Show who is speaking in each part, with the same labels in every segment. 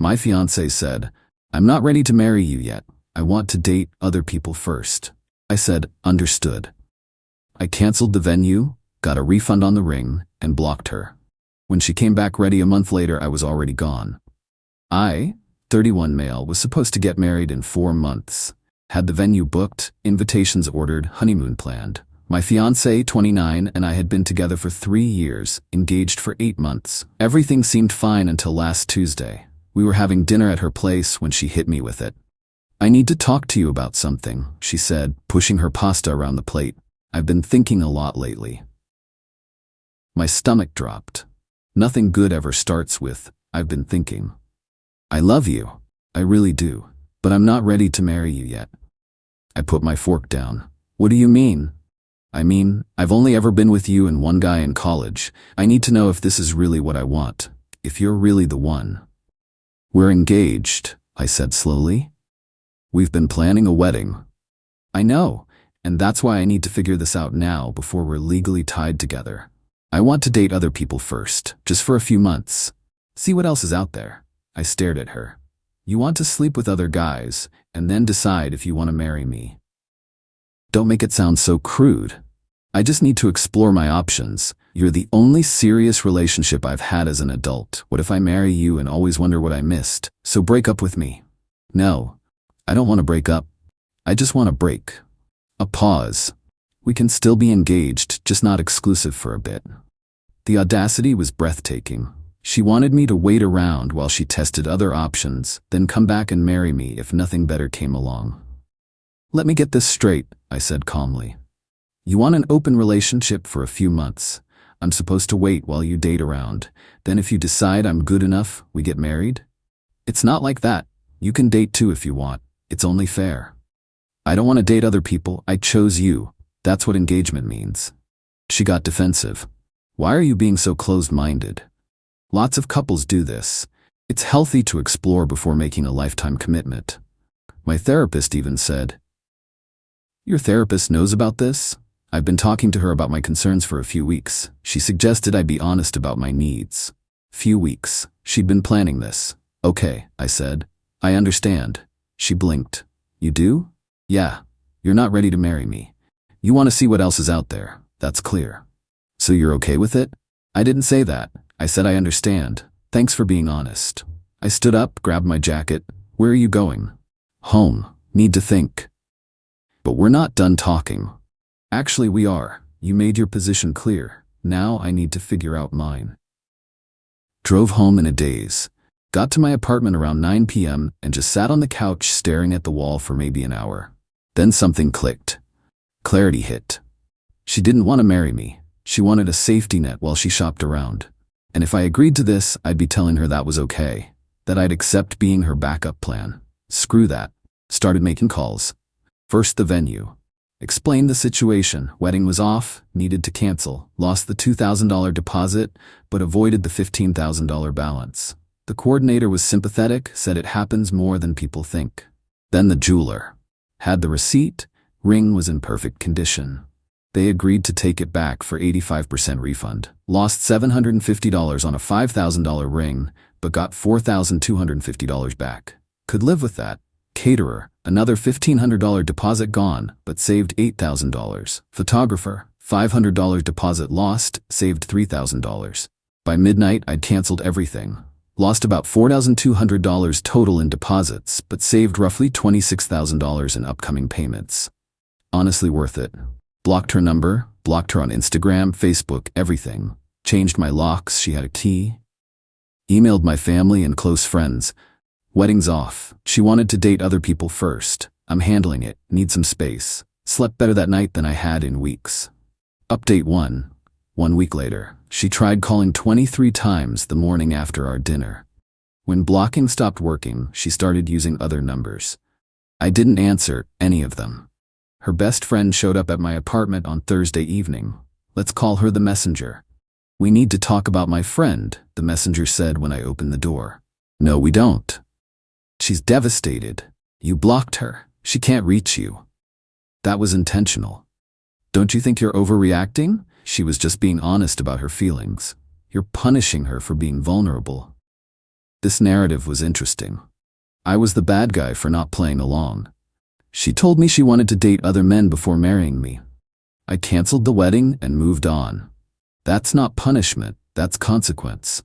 Speaker 1: My fiancé said, "I'm not ready to marry you yet. I want to date other people first." I said, "Understood." I canceled the venue, got a refund on the ring, and blocked her. When she came back ready a month later, I was already gone. I, 31 male, was supposed to get married in 4 months. Had the venue booked, invitations ordered, honeymoon planned. My fiancé, 29, and I had been together for 3 years, engaged for 8 months. Everything seemed fine until last Tuesday. We were having dinner at her place when she hit me with it. "I need to talk to you about something," she said, pushing her pasta around the plate. "I've been thinking a lot lately." My stomach dropped. Nothing good ever starts with, "I've been thinking." "I love you. I really do. But I'm not ready to marry you yet." I put my fork down. "What do you mean?" "I mean, I've only ever been with you and one guy in college. I need to know if this is really what I want. If you're really the one." "We're engaged," I said slowly. "We've been planning a wedding." "I know, and that's why I need to figure this out now before we're legally tied together. I want to date other people first, just for a few months. See what else is out there." I stared at her. "You want to sleep with other guys, and then decide if you want to marry me." "Don't make it sound so crude. I just need to explore my options. You're the only serious relationship I've had as an adult. What if I marry you and always wonder what I missed? So break up with me." "No, I don't want to break up. I just want a break." A pause. "We can still be engaged, just not exclusive for a bit." The audacity was breathtaking. She wanted me to wait around while she tested other options, then come back and marry me if nothing better came along. "Let me get this straight," I said calmly. "You want an open relationship for a few months. I'm supposed to wait while you date around. Then if you decide I'm good enough, we get married?" "It's not like that. You can date too if you want. It's only fair." "I don't want to date other people. I chose you. That's what engagement means." She got defensive. "Why are you being so closed-minded? Lots of couples do this. It's healthy to explore before making a lifetime commitment." My therapist even said, "Your therapist knows about this?" I've been talking to her about my concerns for a few weeks. She suggested I be honest about my needs. Few weeks. She'd been planning this. "Okay," I said. "I understand." She blinked. "You do?" "Yeah. You're not ready to marry me. You want to see what else is out there. That's clear." "So you're okay with it?" "I didn't say that. I said I understand. Thanks for being honest." I stood up, grabbed my jacket. "Where are you going?" "Home. Need to think." "But we're not done talking." "Actually, we are. You made your position clear. Now I need to figure out mine." Drove home in a daze. Got to my apartment around 9 p.m. and just sat on the couch staring at the wall for maybe an hour. Then something clicked. Clarity hit. She didn't want to marry me. She wanted a safety net while she shopped around. And if I agreed to this, I'd be telling her that was okay, that I'd accept being her backup plan. Screw that. Started making calls. First the venue. Explained the situation. Wedding was off, needed to cancel. Lost the $2,000 deposit, but avoided the $15,000 balance. The coordinator was sympathetic, said it happens more than people think. Then the jeweler. Had the receipt. Ring was in perfect condition. They agreed to take it back for 85% refund. Lost $750 on a $5,000 ring, but got $4,250 back. Could live with that. Caterer, another $1,500 deposit gone, but saved $8,000. Photographer, $500 deposit lost, saved $3,000. By midnight, I'd canceled everything. Lost about $4,200 total in deposits, but saved roughly $26,000 in upcoming payments. Honestly worth it. Blocked her number, blocked her on Instagram, Facebook, everything. Changed my locks, she had a key. Emailed my family and close friends. Wedding's off. She wanted to date other people first. I'm handling it, need some space. Slept better that night than I had in weeks. Update 1. 1 week later, she tried calling 23 times the morning after our dinner. When blocking stopped working, she started using other numbers. I didn't answer any of them. Her best friend showed up at my apartment on Thursday evening. "Let's call her the messenger." "We need to talk about my friend," the messenger said when I opened the door. "No, we don't." "She's devastated. You blocked her. She can't reach you." "That was intentional." "Don't you think you're overreacting? She was just being honest about her feelings. You're punishing her for being vulnerable." This narrative was interesting. I was the bad guy for not playing along. She told me she wanted to date other men before marrying me. I canceled the wedding and moved on. That's not punishment, that's consequence.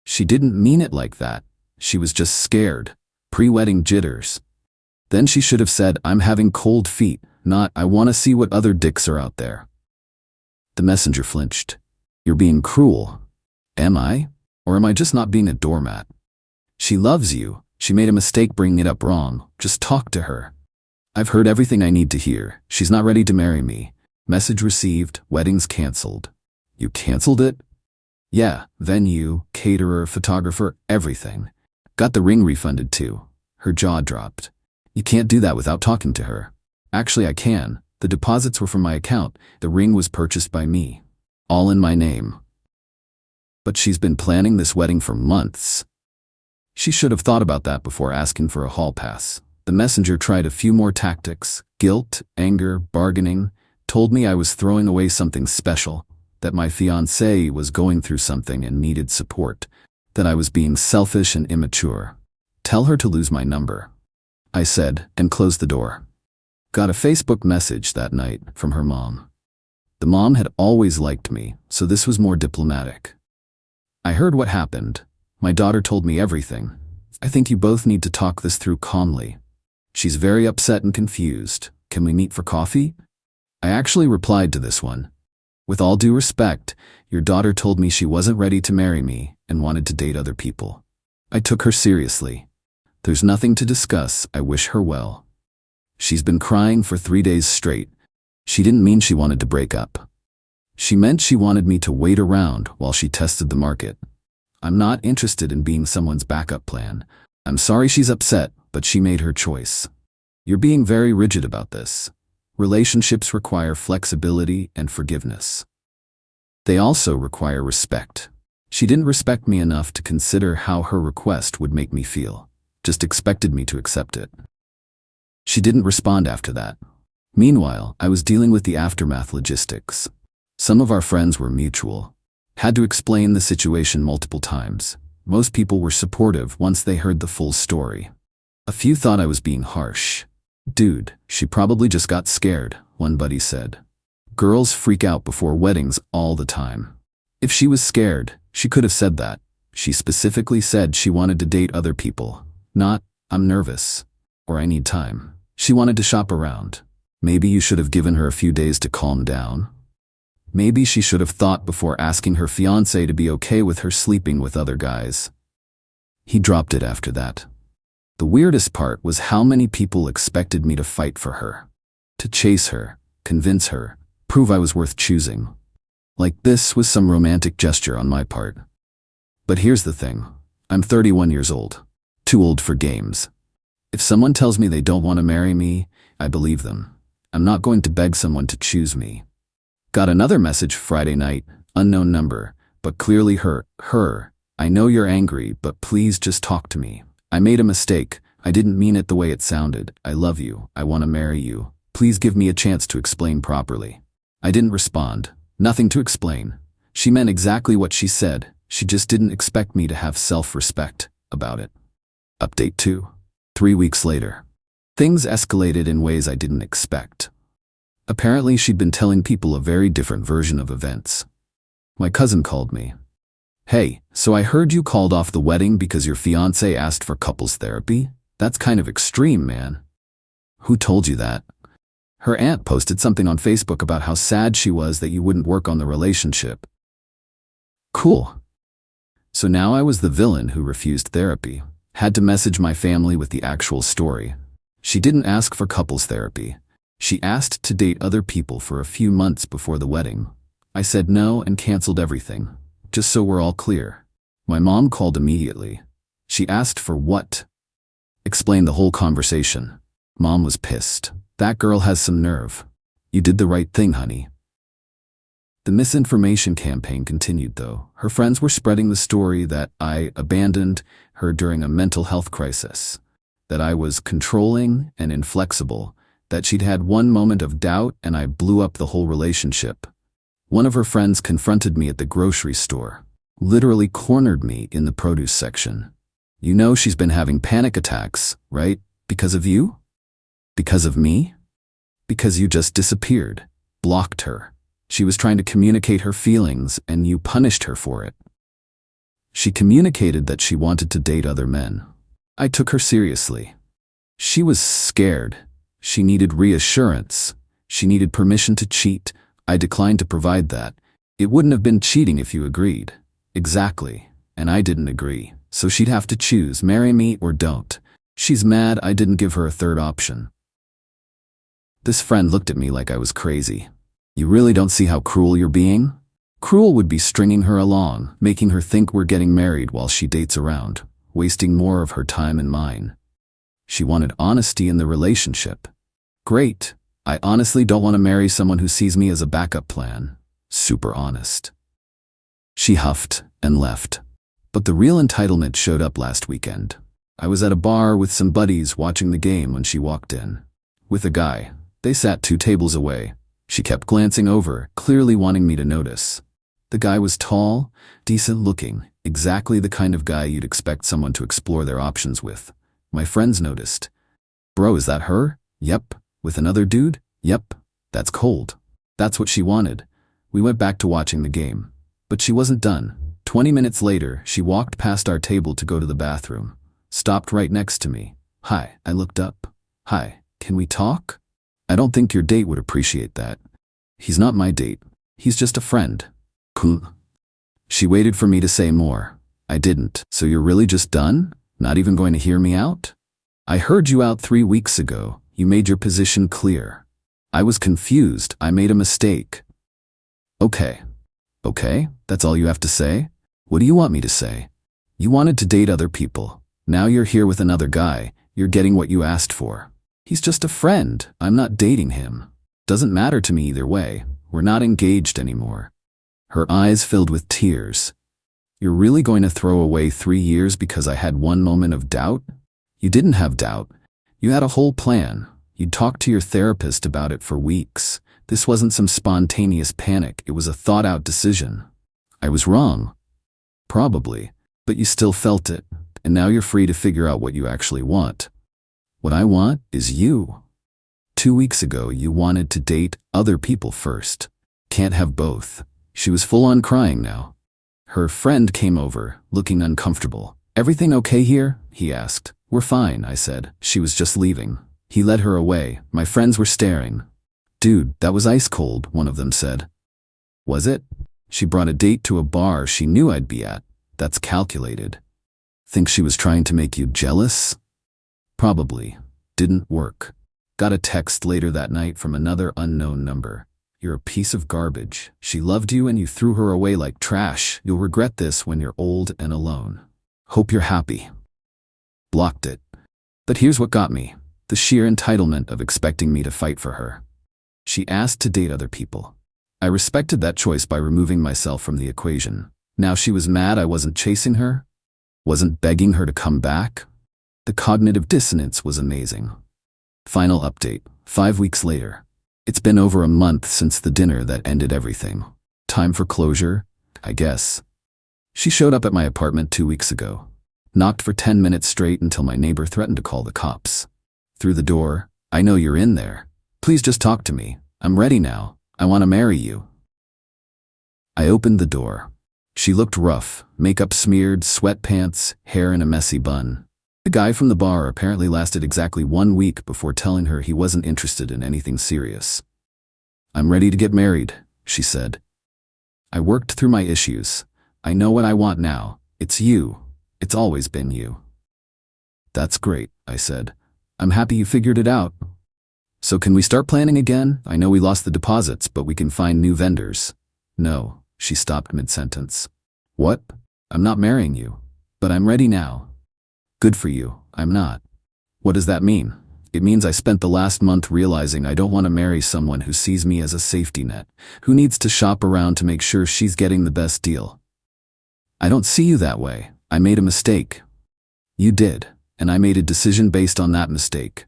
Speaker 1: She didn't mean it like that. She was just scared. Pre-wedding jitters. Then she should have said, I'm having cold feet, not, I want to see what other dicks are out there. The messenger flinched. You're being cruel. Am I? Or am I just not being a doormat? She loves you. She made a mistake bringing it up wrong. Just talk to her. I've heard everything I need to hear. She's not ready to marry me. Message received, weddings canceled. You canceled it? Yeah, venue, caterer, photographer, everything. Got the ring refunded too. Her jaw dropped. You can't do that without talking to her. Actually, I can. The deposits were from my account. The ring was purchased by me. All in my name. But she's been planning this wedding for months. She should have thought about that before asking for a hall pass. The messenger tried a few more tactics. Guilt, anger, bargaining. Told me I was throwing away something special. That my fiancé was going through something and needed support. That I was being selfish and immature. Tell her to lose my number, I said, and closed the door. Got a Facebook message that night from her mom. The mom had always liked me, so this was more diplomatic. I heard what happened. My daughter told me everything. I think you both need to talk this through calmly. She's very upset and confused. Can we meet for coffee? I actually replied to this one. With all due respect, your daughter told me she wasn't ready to marry me and wanted to date other people. I took her seriously. There's nothing to discuss. I wish her well. She's been crying for 3 days straight. She didn't mean she wanted to break up. She meant she wanted me to wait around while she tested the market. I'm not interested in being someone's backup plan. I'm sorry she's upset, but she made her choice. You're being very rigid about this. Relationships require flexibility and forgiveness. They also require respect. She didn't respect me enough to consider how her request would make me feel. Just expected me to accept it. She didn't respond after that. Meanwhile, I was dealing with the aftermath logistics. Some of our friends were mutual. Had to explain the situation multiple times. Most people were supportive once they heard the full story. A few thought I was being harsh. Dude, she probably just got scared, one buddy said. Girls freak out before weddings all the time. If she was scared, she could have said that. She specifically said she wanted to date other people. Not, I'm nervous. Or I need time. She wanted to shop around. Maybe you should have given her a few days to calm down. Maybe she should have thought before asking her fiancé to be okay with her sleeping with other guys. He dropped it after that. The weirdest part was how many people expected me to fight for her. To chase her, convince her, prove I was worth choosing. Like this was some romantic gesture on my part. But here's the thing. I'm 31 years old. Too old for games. If someone tells me they don't want to marry me, I believe them. I'm not going to beg someone to choose me. Got another message Friday night, unknown number, but clearly her. I know you're angry, but please just talk to me. I made a mistake. I didn't mean it the way it sounded. I love you. I want to marry you. Please give me a chance to explain properly. I didn't respond. Nothing to explain. She meant exactly what she said. She just didn't expect me to have self-respect about it. Update 2. 3 weeks later. Things escalated in ways I didn't expect. Apparently, she'd been telling people a very different version of events. My cousin called me. Hey, so I heard you called off the wedding because your fiancé asked for couples therapy? That's kind of extreme, man. Who told you that? Her aunt posted something on Facebook about how sad she was that you wouldn't work on the relationship. Cool. So now I was the villain who refused therapy. Had to message my family with the actual story. She didn't ask for couples therapy. She asked to date other people for a few months before the wedding. I said no and canceled everything. Just so we're all clear. My mom called immediately. She asked for what? Explained the whole conversation. Mom was pissed. That girl has some nerve. You did the right thing, honey. The misinformation campaign continued, though. Her friends were spreading the story that I abandoned her during a mental health crisis, that I was controlling and inflexible, that she'd had one moment of doubt and I blew up the whole relationship. One of her friends confronted me at the grocery store, literally cornered me in the produce section. You know she's been having panic attacks, right? Because of you? Because of me? Because you just disappeared, blocked her. She was trying to communicate her feelings, and you punished her for it. She communicated that she wanted to date other men. I took her seriously. She was scared. She needed reassurance. She needed permission to cheat. I declined to provide that. It wouldn't have been cheating if you agreed. Exactly. And I didn't agree. So she'd have to choose, marry me or don't. She's mad I didn't give her a third option. This friend looked at me like I was crazy. You really don't see how cruel you're being? Cruel would be stringing her along, making her think we're getting married while she dates around, wasting more of her time and mine. She wanted honesty in the relationship. Great. I honestly don't want to marry someone who sees me as a backup plan. Super honest. She huffed and left. But the real entitlement showed up last weekend. I was at a bar with some buddies watching the game when she walked in. With a guy. They sat 2 tables away. She kept glancing over, clearly wanting me to notice. The guy was tall, decent looking, exactly the kind of guy you'd expect someone to explore their options with. My friends noticed. Bro, is that her? Yep. With another dude? Yep. That's cold. That's what she wanted. We went back to watching the game. But she wasn't done. 20 minutes later, she walked past our table to go to the bathroom. Stopped right next to me. Hi, I looked up. Hi, can we talk? I don't think your date would appreciate that. He's not my date. He's just a friend. Qley. She waited for me to say more. I didn't. So you're really just done? Not even going to hear me out? I heard you out 3 weeks ago. You made your position clear. I was confused. I made a mistake. Okay. Okay, that's all you have to say? What do you want me to say? You wanted to date other people. Now you're here with another guy. You're getting what you asked for. He's just a friend. I'm not dating him. Doesn't matter to me either way. We're not engaged anymore. Her eyes filled with tears. You're really going to throw away 3 years because I had one moment of doubt? You didn't have doubt. You had a whole plan. You'd talked to your therapist about it for weeks. This wasn't some spontaneous panic. It was a thought-out decision. I was wrong. Probably. But you still felt it. And now you're free to figure out what you actually want. What I want is you. 2 weeks ago, you wanted to date other people first. Can't have both. She was full on crying now. Her friend came over, looking uncomfortable. Everything okay here? He asked. We're fine, I said. She was just leaving. He led her away. My friends were staring. Dude, that was ice cold, one of them said. Was it? She brought a date to a bar she knew I'd be at. That's calculated. Think she was trying to make you jealous? Probably. Didn't work. Got a text later that night from another unknown number. You're a piece of garbage. She loved you and you threw her away like trash. You'll regret this when you're old and alone. Hope you're happy. Blocked it. But here's what got me. The sheer entitlement of expecting me to fight for her. She asked to date other people. I respected that choice by removing myself from the equation. Now she was mad I wasn't chasing her? Wasn't begging her to come back? The cognitive dissonance was amazing. Final update, 5 weeks later. It's been over a month since the dinner that ended everything. Time for closure, I guess. She showed up at my apartment 2 weeks ago. Knocked for 10 minutes straight until my neighbor threatened to call the cops. Through the door, I know you're in there. Please just talk to me. I'm ready now. I want to marry you. I opened the door. She looked rough, makeup smeared, sweatpants, hair in a messy bun. The guy from the bar apparently lasted exactly 1 week before telling her he wasn't interested in anything serious. I'm ready to get married, she said. I worked through my issues. I know what I want now. It's you. It's always been you. That's great, I said. I'm happy you figured it out. So can we start planning again? I know we lost the deposits, but we can find new vendors. No, she stopped mid-sentence. What? I'm not marrying you. But I'm ready now. Good for you, I'm not. What does that mean? It means I spent the last month realizing I don't want to marry someone who sees me as a safety net, who needs to shop around to make sure she's getting the best deal. I don't see you that way. I made a mistake. You did, and I made a decision based on that mistake.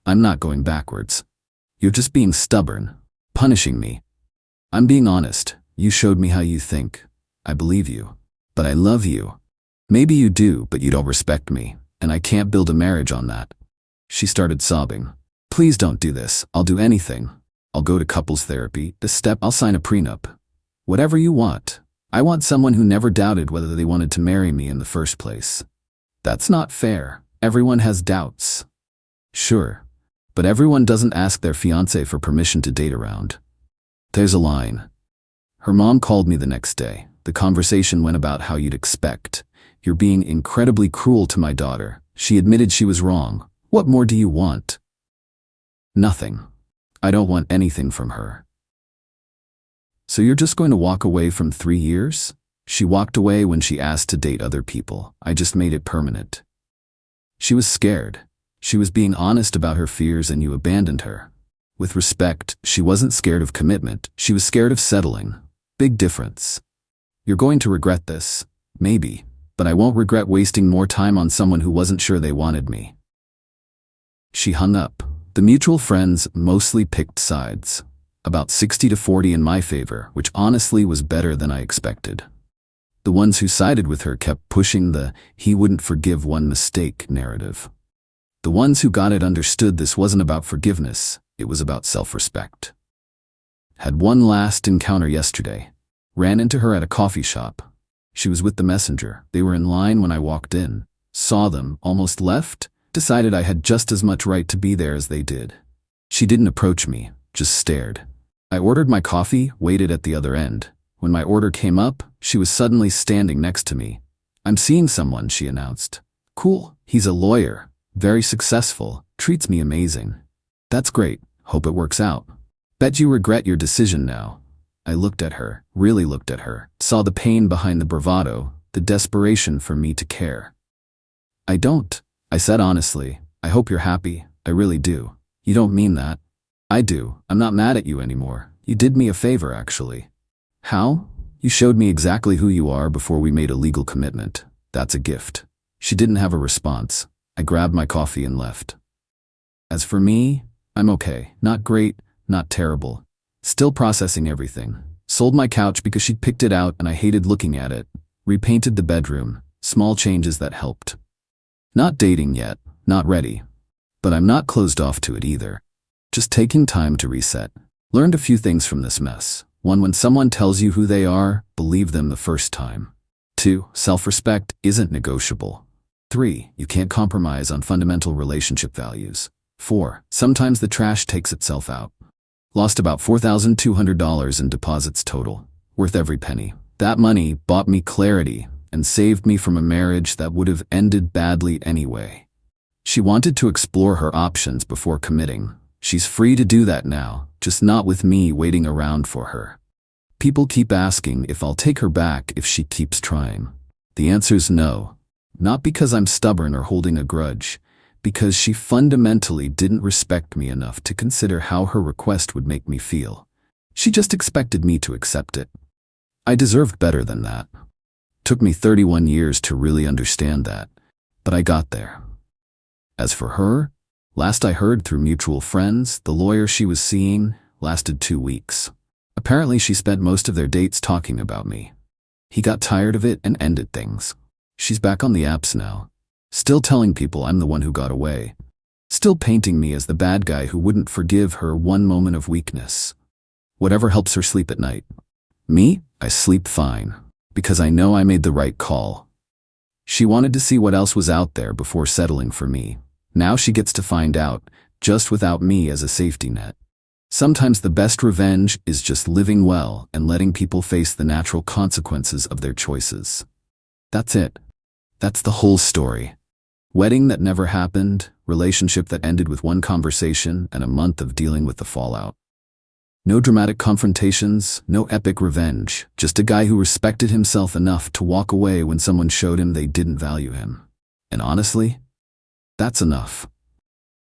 Speaker 1: I'm not going backwards. You're just being stubborn, punishing me. I'm being honest. You showed me how you think. I believe you. But I love you. Maybe you do, but you don't respect me, and I can't build a marriage on that. She started sobbing. Please don't do this. I'll do anything. I'll go to couples therapy, I'll sign a prenup. Whatever you want. I want someone who never doubted whether they wanted to marry me in the first place. That's not fair. Everyone has doubts. Sure, but everyone doesn't ask their fiancé for permission to date around. There's a line. Her mom called me the next day. The conversation went about how you'd expect. You're being incredibly cruel to my daughter. She admitted she was wrong. What more do you want? Nothing. I don't want anything from her. So you're just going to walk away from 3 years? She walked away when she asked to date other people. I just made it permanent. She was scared. She was being honest about her fears and you abandoned her. With respect, she wasn't scared of commitment. She was scared of settling. Big difference. You're going to regret this. Maybe. But I won't regret wasting more time on someone who wasn't sure they wanted me. She hung up. The mutual friends mostly picked sides. About 60-40 in my favor, which honestly was better than I expected. The ones who sided with her kept pushing the "he wouldn't forgive one mistake" narrative. The ones who got it understood this wasn't about forgiveness, it was about self-respect. Had one last encounter yesterday. Ran into her at a coffee shop. She was with the messenger. They were in line when I walked in. Saw them, almost left, decided I had just as much right to be there as they did. She didn't approach me, just stared. I ordered my coffee, waited at the other end. When my order came up, she was suddenly standing next to me. I'm seeing someone, she announced. Cool, he's a lawyer, very successful, treats me amazing. That's great, hope it works out. Bet you regret your decision now. I looked at her, really looked at her, saw the pain behind the bravado, the desperation for me to care. I don't, I said honestly. I hope you're happy, I really do. You don't mean that. I do, I'm not mad at you anymore. You did me a favor, actually. How? You showed me exactly who you are before we made a legal commitment. That's a gift. She didn't have a response. I grabbed my coffee and left. As for me, I'm okay. Not great, not terrible. Still processing everything. Sold my couch because she'd picked it out and I hated looking at it. Repainted the bedroom. Small changes that helped. Not dating yet. Not ready. But I'm not closed off to it either. Just taking time to reset. Learned a few things from this mess. 1. When someone tells you who they are, believe them the first time. 2. Self-respect isn't negotiable. 3. You can't compromise on fundamental relationship values. 4. Sometimes the trash takes itself out. Lost about $4,200 in deposits total. Worth every penny. That money bought me clarity and saved me from a marriage that would have ended badly anyway. She wanted to explore her options before committing. She's free to do that now, just not with me waiting around for her. People keep asking if I'll take her back if she keeps trying. The answer's no. Not because I'm stubborn or holding a grudge, because she fundamentally didn't respect me enough to consider how her request would make me feel. She just expected me to accept it. I deserved better than that. Took me 31 years to really understand that, but I got there. As for her, last I heard through mutual friends, the lawyer she was seeing lasted 2 weeks. Apparently she spent most of their dates talking about me. He got tired of it and ended things. She's back on the apps now. Still telling people I'm the one who got away. Still painting me as the bad guy who wouldn't forgive her one moment of weakness. Whatever helps her sleep at night. Me, I sleep fine, because I know I made the right call. She wanted to see what else was out there before settling for me. Now she gets to find out, just without me as a safety net. Sometimes the best revenge is just living well and letting people face the natural consequences of their choices. That's it. That's the whole story. Wedding that never happened, relationship that ended with one conversation, and a month of dealing with the fallout. No dramatic confrontations, no epic revenge, just a guy who respected himself enough to walk away when someone showed him they didn't value him. And honestly, that's enough.